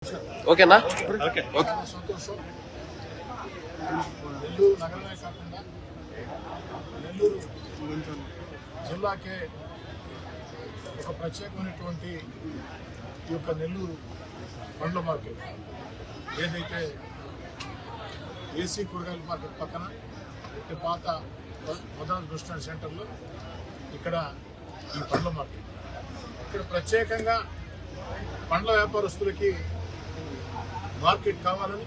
ఓకేనా? ఓకే. సంతోషం. నెల్లూరు నగరమే కాకుండా నెల్లూరు జిల్లాకే ఒక ప్రత్యేకమైనటువంటి ఈ యొక్క నెల్లూరు పండ్ల మార్కెట్ ఏదైతే ఏసీ కూరగాయల మార్కెట్ పక్కన పాత మద్రాస్ బస్ స్టాండ్ సెంటర్లో ఇక్కడ ఈ పండ్ల మార్కెట్ ఇక్కడ ప్రత్యేకంగా పండ్ల వ్యాపారస్తులకి మార్కెట్ కావాలని,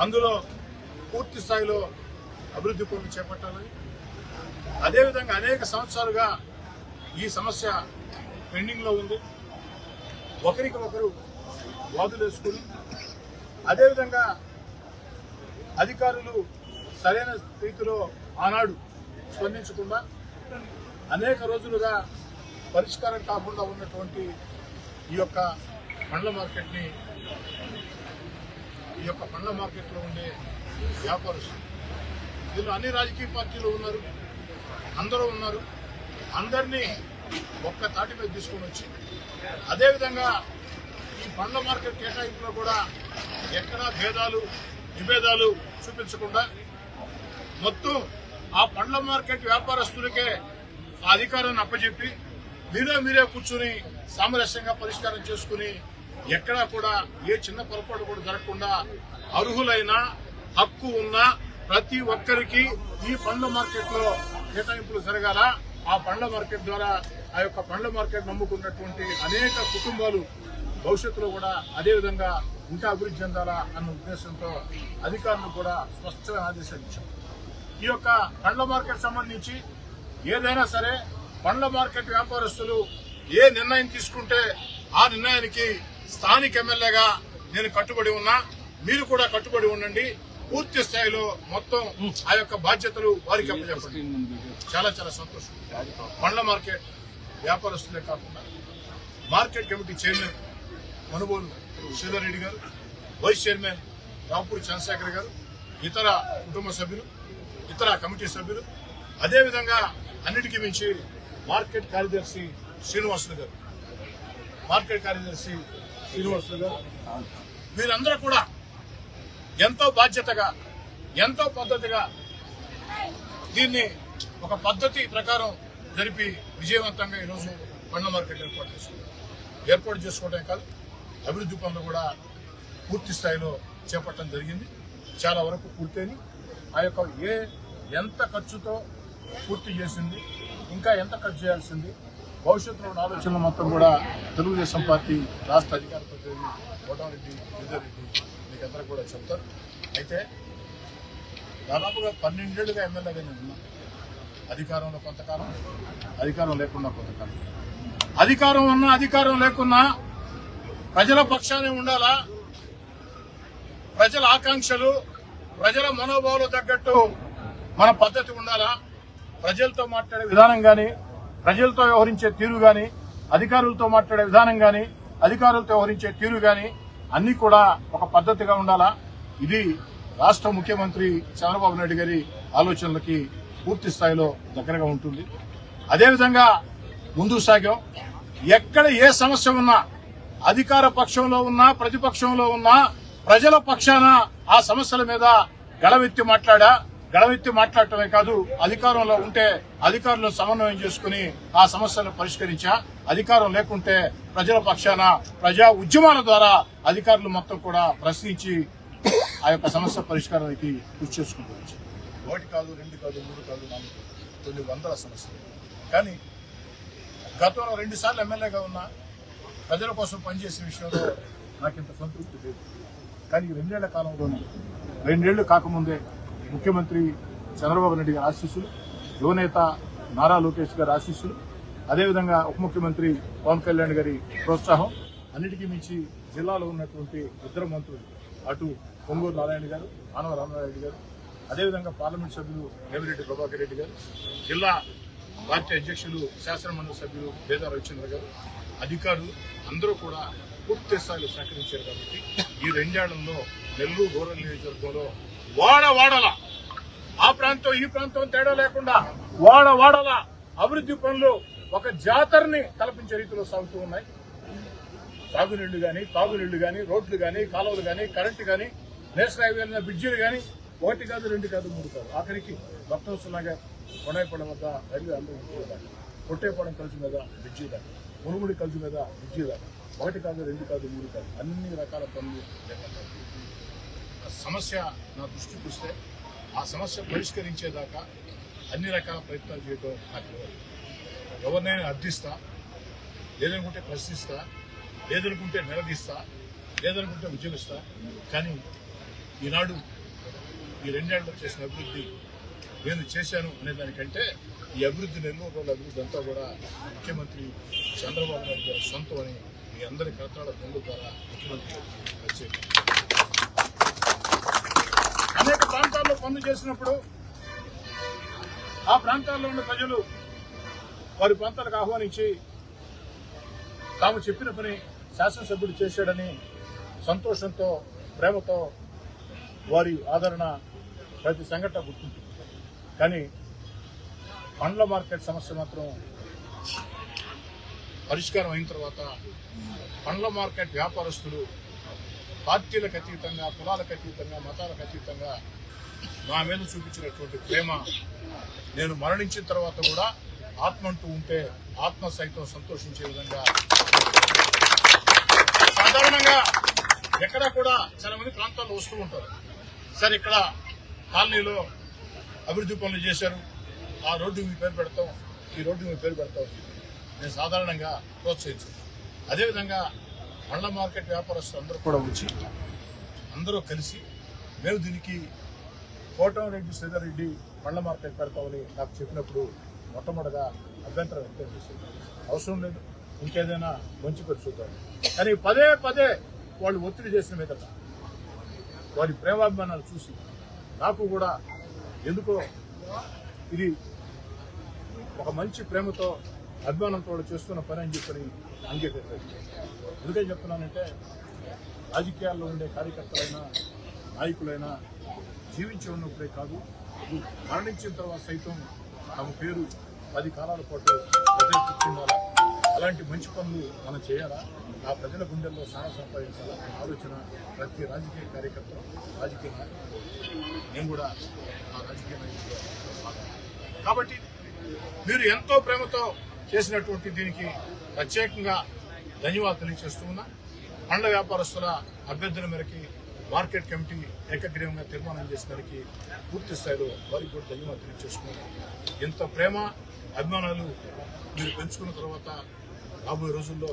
అందులో పూర్తి స్థాయిలో అభివృద్ధి పనులు చేపట్టాలని, అదేవిధంగా అనేక సంవత్సరాలుగా ఈ సమస్య పెండింగ్లో ఉంది. ఒకరికి ఒకరు వాదులు వేసుకుని, అదేవిధంగా అధికారులు సరైన రీతిలో ఆనాడు స్పందించకుండా అనేక రోజులుగా పరిష్కారం కాకుండా ఉన్నటువంటి ఈ యొక్క పండ్ల మార్కెట్ని, ఈ యొక్క పండ్ల మార్కెట్లో ఉండే వ్యాపారస్తులు, దీనిలో అన్ని రాజకీయ పార్టీలు ఉన్నారు, అందరూ ఉన్నారు. అందరినీ ఒక్క తాటి మీద తీసుకొని వచ్చి, అదేవిధంగా ఈ పండ్ల మార్కెట్ కేటాయింపులో కూడా ఎక్కడా భేదాలు విభేదాలు చూపించకుండా మొత్తం ఆ పండ్ల మార్కెట్ వ్యాపారస్తులకే ఆ అధికారాన్ని అప్పచెప్పి మీరే కూర్చుని సామరస్యంగా పరిష్కారం చేసుకుని, ఎక్కడా కూడా ఏ చిన్న పొరపాటు కూడా జరగకుండా అర్హులైన హక్కు ఉన్న ప్రతి ఒక్కరికి ఈ పండ్ల మార్కెట్ లో కేటాయింపులు జరగాల. ఆ పండ్ల మార్కెట్ ద్వారా ఆ యొక్క పండ్ల మార్కెట్ నమ్ముకున్నటువంటి అనేక కుటుంబాలు భవిష్యత్తులో కూడా అదేవిధంగా ఇంకా అభివృద్ధి చెందాలా అన్న ఉద్దేశంతో అధికారులు కూడా స్పష్టమైన ఆదేశాలు ఇచ్చారు. ఈ యొక్క పండ్ల మార్కెట్ సంబంధించి ఏదైనా సరే పండ్ల మార్కెట్ వ్యాపారస్తులు ఏ నిర్ణయం తీసుకుంటే ఆ నిర్ణయానికి స్థానిక ఎమ్మెల్యేగా నేను కట్టుబడి ఉన్నా, మీరు కూడా కట్టుబడి ఉండండి. పూర్తి స్థాయిలో మొత్తం ఆ యొక్క బాధ్యతలు వారికి అప్పచెప్పండి. చాలా చాలా సంతోషం. పండ్ల మార్కెట్ వ్యాపారస్తులే కాకుండా market committee chairman Manubolu Sridhar Reddy గారు, వైస్ చైర్మన్ రాంపూడి చంద్రశేఖర్ గారు, ఇతర కుటుంబ సభ్యులు, ఇతర కమిటీ సభ్యులు, అదేవిధంగా అన్నిటికీ మించి మార్కెట్ కార్యదర్శి శ్రీనివాసులు గారు, వీరందరూ కూడా ఎంతో బాధ్యతగా, ఎంతో పద్ధతిగా దీన్ని ఒక పద్ధతి ప్రకారం జరిపి విజయవంతంగా ఈరోజు పండ్ల మార్కెట్ ఏర్పాటు చేసుకోవడమే కాదు, అభివృద్ధి పనులు కూడా పూర్తి స్థాయిలో చేపట్టడం జరిగింది. చాలా వరకు పూర్తయింది. ఆ యొక్క ఎంత ఖర్చుతో పూర్తి చేసింది, ఇంకా ఎంత ఖర్చు చేయాల్సింది, భవిష్యత్తులో ఉన్న ఆలోచనలు మొత్తం కూడా తెలుగుదేశం పార్టీ రాష్ట్ర అధికార ప్రతినిధి కోటారెడ్డి శ్రీధర్ రెడ్డి మీకు అందరూ కూడా చెప్తారు. అయితే దాదాపుగా 12 ఏళ్లుగా ఎమ్మెల్యేగా నేను ఉన్నా. అధికారంలో కొంతకాలం, అధికారం లేకుండా కొంతకాలం. అధికారం ఉన్నా అధికారం లేకున్నా ప్రజల పక్షానే ఉండాలా, ప్రజల ఆకాంక్షలు, ప్రజల మనోభావాలు తగ్గట్టు మన పద్ధతి ఉండాలా. ప్రజలతో మాట్లాడే విధానం కానీ, ప్రజలతో వ్యవహరించే తీరు కానీ, అధికారులతో మాట్లాడే విధానం కానీ, అధికారులతో వ్యవహరించే తీరు కానీ అన్ని కూడా ఒక పద్ధతిగా ఉండాలా. ఇది రాష్ట్ర ముఖ్యమంత్రి చంద్రబాబు నాయుడు గారి ఆలోచనలకి పూర్తి స్థాయిలో దగ్గరగా ఉంటుంది. అదేవిధంగా ముందుకు సాగాం. ఎక్కడ ఏ సమస్య ఉన్నా, అధికార పక్షంలో ఉన్నా ప్రతిపక్షంలో ఉన్నా, ప్రజల పక్షాన ఆ సమస్యల మీద గళమెత్తి మాట్లాడటమే కాదు, అధికారంలో ఉంటే అధికారులను సమన్వయం చేసుకుని ఆ సమస్యలను పరిష్కరించా. అధికారం లేకుంటే ప్రజల పక్షాన ప్రజా ఉద్యమాల ద్వారా అధికారులు మొత్తం కూడా ప్రశ్నించి ఆ యొక్క సమస్య పరిష్కారానికి కృషి చేసుకుంటూ వచ్చారు. 1 కాదు, 2 కాదు, 3 కాదు, 4 కొన్ని వందల సమస్యలు. కానీ గతంలో 2 సార్లు ఎమ్మెల్యేగా ఉన్నా ప్రజల కోసం పనిచేసే విషయంలో నాకు ఇంత సంతృప్తి లేదు. కానీ 2 ఏళ్ల కాలంలోనే, 2 ఏళ్లు కాకముందే ముఖ్యమంత్రి చంద్రబాబు నాయుడు గారి ఆశీస్సులు, యువనేత నారా లోకేష్ గారి ఆశీస్సులు, అదేవిధంగా ఉప ముఖ్యమంత్రి పవన్ కళ్యాణ్ గారి ప్రోత్సాహం, అన్నిటికీ మించి జిల్లాలో ఉన్నటువంటి ఇద్దరు మంత్రులు, అటు పొంగూరు నారాయణ గారు, ఆనవ రామారెడ్డి గారు, అదేవిధంగా పార్లమెంట్ సభ్యులు వేమిరెడ్డి ప్రభాకర్ రెడ్డి గారు, జిల్లా పార్టీ అధ్యక్షులు శాసనమండలి సభ్యులు బేదా రవిచంద్ర గారు, అధికారులు అందరూ కూడా పూర్తి స్థాయిలో సహకరించారు. కాబట్టి ఈ 2 ఏళ్లలో నెల్లూరు రూరల్ నియోజకవర్గంలో వాడవాడల, ఆ ప్రాంతం ఈ ప్రాంతం తేడా లేకుండా వాడవాడల అభివృద్ధి పనులు ఒక జాతరని కల్పించే రీతిలో సాగుతూ ఉన్నాయి. సాగునీళ్లు కానీ, తాగునీళ్లు కానీ, రోడ్లు కానీ, కాలువలు కానీ, కరెంటు కానీ, నేషనల్ హైవేల బ్రిడ్జిలు కానీ 1 కాదు, 2 కాదు, 3 కాదు, ఆఖరికి భక్తవత్సలాగా కొడాయిపాలెం వద్ద రైల్వే అందరూ దాకా, కొట్టేపాలెం కలిసి మీద బ్రిడ్జి దాకా, మునుగుడి కలిసి మీద బ్రిడ్జి దాకా 1 కాదు, 2 కాదు, 3 కాదు, అన్ని రకాల పనులు సమస్య నా దృష్టికి వస్తే ఆ సమస్య పరిష్కరించేదాకా అన్ని రకాల ప్రయత్నాలు చేయడం నాకు ఎవరినైనా అర్థిస్తా, లేదనుకుంటే ప్రశ్నిస్తా, లేదనుకుంటే నిలదీస్తా, లేదనుకుంటే ఉద్యమిస్తా. కానీ ఈనాడు ఈ 2 ఏళ్లలో చేసిన అభివృద్ధి నేను చేశాను అనే దానికంటే ఈ అభివృద్ధి నెల్లూరు రోజుల అభివృద్ధి అంతా కూడా ముఖ్యమంత్రి చంద్రబాబు నాయుడు గారి సొంతం అని మీ అందరి కరతాళ పనుల ద్వారా ముఖ్యమంత్రి వచ్చేది. అనేక ప్రాంతాల్లో పనులు చేసినప్పుడు ఆ ప్రాంతాల్లో ఉన్న ప్రజలు వారి ప్రాంతాలకు ఆహ్వానించి తాము చెప్పిన పని శాసనసభ్యుడు చేశాడని సంతోషంతో, ప్రేమతో వారి ఆదరణ ప్రతి సంఘటన గుర్తుంటుంది. కానీ పండ్ల మార్కెట్ సమస్య మాత్రం పరిష్కారం అయిన తర్వాత పండ్ల మార్కెట్ వ్యాపారస్తులు పార్టీలకు అతీతంగా, కులాలకు అతీతంగా, మతాలకు అతీతంగా నా మీద చూపించినటువంటి ప్రేమ నేను మరణించిన తర్వాత కూడా ఆత్మ అంటూ ఉంటే ఆత్మ సైతం సంతోషించే విధంగా. సాధారణంగా ఎక్కడా కూడా చాలా మంది ప్రాంతాల్లో వస్తూ ఉంటారు. సరే, ఇక్కడ కాలనీలో అభివృద్ధి పనులు చేశారు, ఆ రోడ్డు మీ పేరు పెడతాం, ఈ రోడ్డు మీ పేరు పెడతాం, నేను సాధారణంగా ప్రోత్సహించాను. అదేవిధంగా పండ్ల మార్కెట్ వ్యాపారస్తులు అందరూ కూడా వచ్చి అందరూ కలిసి మేము దీనికి కోటమిరెడ్డి శ్రీధర్రెడ్డి పండ్ల మార్కెట్ పెడతామని నాకు చెప్పినప్పుడు మొట్టమొదటిగా అభ్యంతరం వ్యక్తం చేసింది. అవసరం లేదు, ఇంకేదైనా మంచి పేరు చూద్దాం. కానీ పదే పదే వాళ్ళు ఒత్తిడి చేసిన మీద వారి ప్రేమాభిమానాలు చూసి నాకు కూడా ఎందుకో ఇది ఒక మంచి ప్రేమతో, అభిమానంతో చేస్తున్న పని అని చెప్పని అంగీకరించారు. ఎందుకని చెప్తున్నానంటే రాజకీయాల్లో ఉండే కార్యకర్తలైనా, నాయకులైనా జీవించి ఉన్నప్పుడే కాదు, మరణించిన తర్వాత సైతం తమ పేరు 10 కాలాల పాటు ప్రజలు కూర్చుండాలా, అలాంటి మంచి పనులు మనం చేయాలా, ఆ ప్రజల గుండెల్లో స్థానం సంపాదించాలా ఆలోచన ప్రతి రాజకీయ కార్యకర్త, రాజకీయ నాయకులు, నేను కూడా ఆ రాజకీయ నాయకులు. కాబట్టి మీరు ఎంతో ప్రేమతో చేసినటువంటి దీనికి ప్రత్యేకంగా ధన్యవాదాలు తెలియజేస్తూ ఉన్నా. పండ్ల వ్యాపారస్తుల అభ్యర్థుల మేరకి మార్కెట్ కమిటీ ఏకగ్రీవంగా తీర్మానం చేసినరికి పూర్తి స్థాయిలో వారికి కూడా ధన్యవాదాలు తెలియజేసుకున్నాను. ఎంత ప్రేమ అభిమానాలు మీరు పెంచుకున్న తర్వాత రాబోయే రోజుల్లో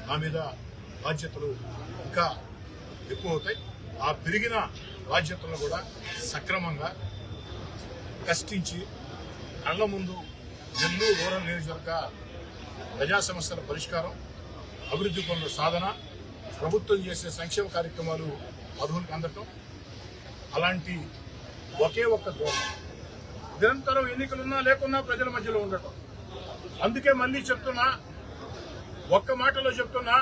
నా మీద బాధ్యతలు ఇంకా ఎక్కువ అవుతాయి. ఆ పెరిగిన బాధ్యతలను కూడా సక్రమంగా కష్టించి కళ్ల ముందు నెల్లూరు రూరల్ నియోజకవర్గ ప్రజా సమస్యల పరిష్కారం, అభివృద్ధి పనుల సాధన, ప్రభుత్వం చేసే సంక్షేమ కార్యక్రమాలు అర్హులకు అందటం, అలాంటి ఒకే ఒక్క ధోరణి నిరంతరం ఎన్నికలున్నా లేకున్నా ప్రజల మధ్యలో ఉండటం. అందుకే మళ్ళీ చెప్తున్నా, ఒక్క మాటలో చెప్తున్నా,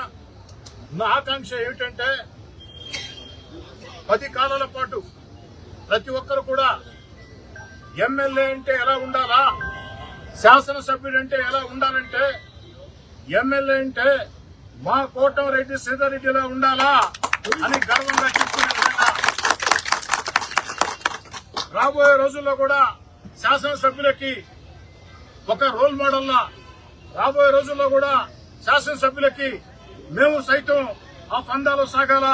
నా ఆకాంక్ష ఏమిటంటే 10 కాలాల పాటు ప్రతి ఒక్కరు కూడా ఎమ్మెల్యే అంటే ఎలా ఉండాలా, శాసనసభ్యుడు అంటే ఎలా ఉండాలంటే, ఎమ్మెల్యే అంటే మా కోటమిరెడ్డి శ్రీధర్రెడ్డిలా ఉండాలా అని గర్వంగా చెప్పుకునే విధంగా రాబోయే రోజుల్లో కూడా శాసనసభ్యులకి ఒక రోల్ మోడల్లా, రాబోయే రోజుల్లో కూడా శాసనసభ్యులకి మేము సైతం ఆ పందాలో సాగాల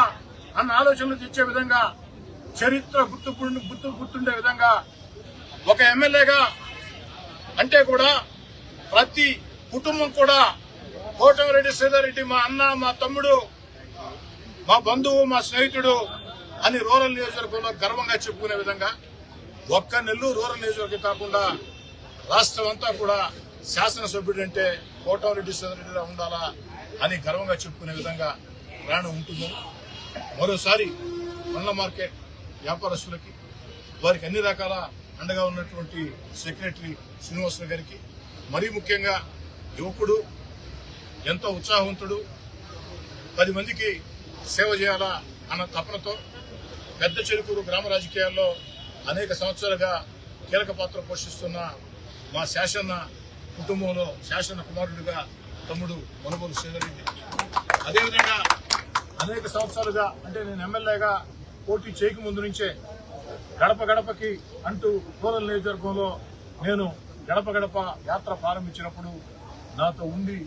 అన్న ఆలోచనలు తెచ్చే విధంగా, చరిత్ర గుర్తుండే విధంగా ఒక ఎమ్మెల్యేగా అంటే కూడా ప్రతి కుటుంబం కూడా కోటమిరెడ్డి శ్రీధర్రెడ్డి మా అన్న, మా తమ్ముడు, మా బంధువు, మా స్నేహితుడు అని రూరల్ నియోజకవర్గంలో గర్వంగా చెప్పుకునే విధంగా, ఒక్క నెల్లూరు రూరల్ నియోజకవర్గం కాకుండా రాష్ట్రం అంతా కూడా శాసనసభ్యుడు అంటే కోటమిరెడ్డి శ్రీధర్రెడ్డిలా ఉండాలా అని గర్వంగా చెప్పుకునే విధంగా ప్రయాణం ఉంటుంది. మరోసారి పండ్ల మార్కెట్ వ్యాపారస్తులకి, వారికి అన్ని రకాల అండగా ఉన్నటువంటి సెక్రటరీ శ్రీనివాసరావు గారికి, మరీ ముఖ్యంగా యువకుడు, ఎంతో ఉత్సాహవంతుడు, 10 మందికి సేవ చేయాలా అన్న తపనతో పెద్ద చెరుకూరు గ్రామ రాజకీయాల్లో అనేక సంవత్సరాలుగా కీలక పాత్ర పోషిస్తున్న మా శాసన కుటుంబంలో శాసన కుమారుడిగా తమ్ముడు మనుబోలు శ్రీధర్రెడ్డి, అదేవిధంగా అనేక సంవత్సరాలుగా అంటే నేను ఎమ్మెల్యేగా పోటీ చేయక ముందు నుంచే గడప గడపకి అంటూ రూరల్ నియోజకవర్గంలో నేను గడప గడప యాత్ర ప్రారంభించినప్పుడు నాతో ఉండి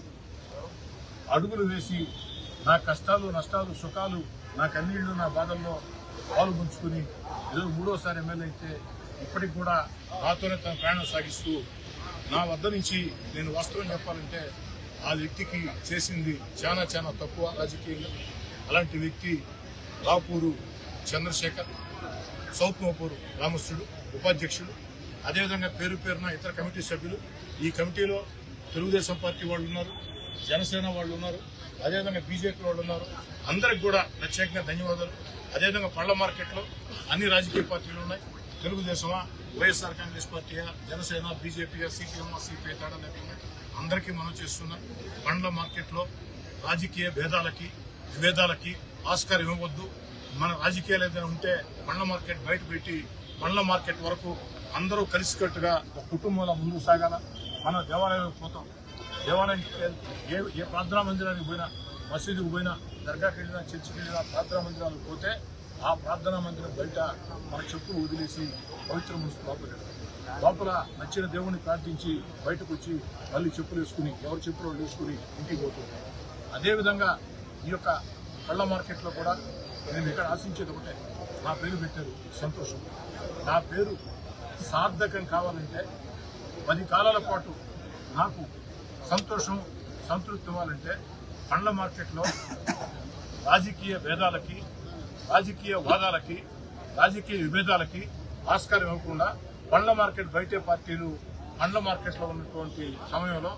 అడుగులు వేసి నా కష్టాలు నష్టాలు సుఖాలు నా కన్నీళ్లు నా బాధల్లో పాల్గొంచుకుని ఈరోజు 3వ ఎమ్మెల్యే అయితే ఇప్పటికి కూడా నాతోనే తన ప్రయాణం సాగిస్తూ నా వద్ద నుంచి నేను వాస్తవం చెప్పాలంటే ఆ వ్యక్తికి చేసింది చాలా చాలా తక్కువ రాజకీయంగా. అలాంటి వ్యక్తి రాపూరు చంద్రశేఖర్, సౌత్ మోపూరు రామస్తుడు ఉపాధ్యక్షుడు, అదేవిధంగా పేరు పేరున ఇతర కమిటీ సభ్యులు. ఈ కమిటీలో తెలుగుదేశం పార్టీ వాళ్ళు ఉన్నారు, జనసేన వాళ్ళు ఉన్నారు, అదేవిధంగా బీజేపీ వాళ్ళు ఉన్నారు. అందరికి కూడా ప్రత్యేకంగా ధన్యవాదాలు. అదేవిధంగా పళ్ల మార్కెట్లో అన్ని రాజకీయ పార్టీలు ఉన్నాయి. తెలుగుదేశమా, వైఎస్ఆర్ కాంగ్రెస్ పార్టీయా, జనసేన, బీజేపీయా, సిపిఎంఆ, సిపిఐ తేడా లేకుండా అందరికీ మనం చేస్తున్నాం. పండ్ల మార్కెట్లో రాజకీయ భేదాలకి విభేదాలకి ఆస్కారం ఇవ్వవద్దు. మన రాజకీయాలు ఏదైనా ఉంటే పండ్ల మార్కెట్ బయట పెట్టి పండ్ల మార్కెట్ వరకు అందరూ కలిసికట్టుగా ఒక కుటుంబంలో ముందుకు సాగాల. మనం దేవాలయానికి పోతాం, దేవాలయానికి ఏ ప్రార్థనా మందిరానికి పోయినా, మసీదుకు పోయినా, దర్గాకి వెళ్ళినా, చర్చికి వెళ్ళినా, ప్రార్థనా మందిరాలకు పోతే ఆ ప్రార్థనా మందిరం బయట మన చెప్పులు వదిలేసి పవిత్ర మనసు లోపల నచ్చిన దేవుడిని ప్రార్థించి బయటకు వచ్చి మళ్ళీ చెప్పులు వేసుకుని ఎవరి చెప్పులు వేసుకుని ఇంటికి పోతుంది. అదేవిధంగా ఈ యొక్క పళ్ళ మార్కెట్లో కూడా నేను ఇక్కడ ఆశించేది ఒకటే, నా పేరు పెట్టారు సంతోషం. నా పేరు సార్థకం కావాలంటే 10 కాలాల పాటు నాకు సంతోషం సంతృప్తి ఇవ్వాలంటే పండ్ల మార్కెట్లో రాజకీయ భేదాలకి, రాజకీయ వాదాలకి, రాజకీయ విభేదాలకి ఆస్కారం ఇవ్వకుండా పండ్ల మార్కెట్ బయటే పార్టీలు పండ్ల మార్కెట్లో ఉన్నటువంటి సమయంలో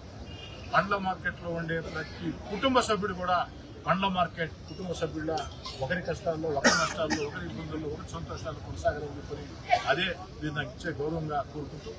పండ్ల మార్కెట్లో ఉండే ప్రతి కుటుంబ సభ్యుడు కూడా పండ్ల మార్కెట్ కుటుంబ సభ్యుల ఒకరి కష్టాల్లో, ఒకరి నష్టాల్లో, ఒకరి ఇబ్బందుల్లో, ఒకరి సంతోషాలు కొనసాగాలని చెప్పి అదే మీరు నాకు ఇచ్చే గౌరవంగా కోరుకుంటూ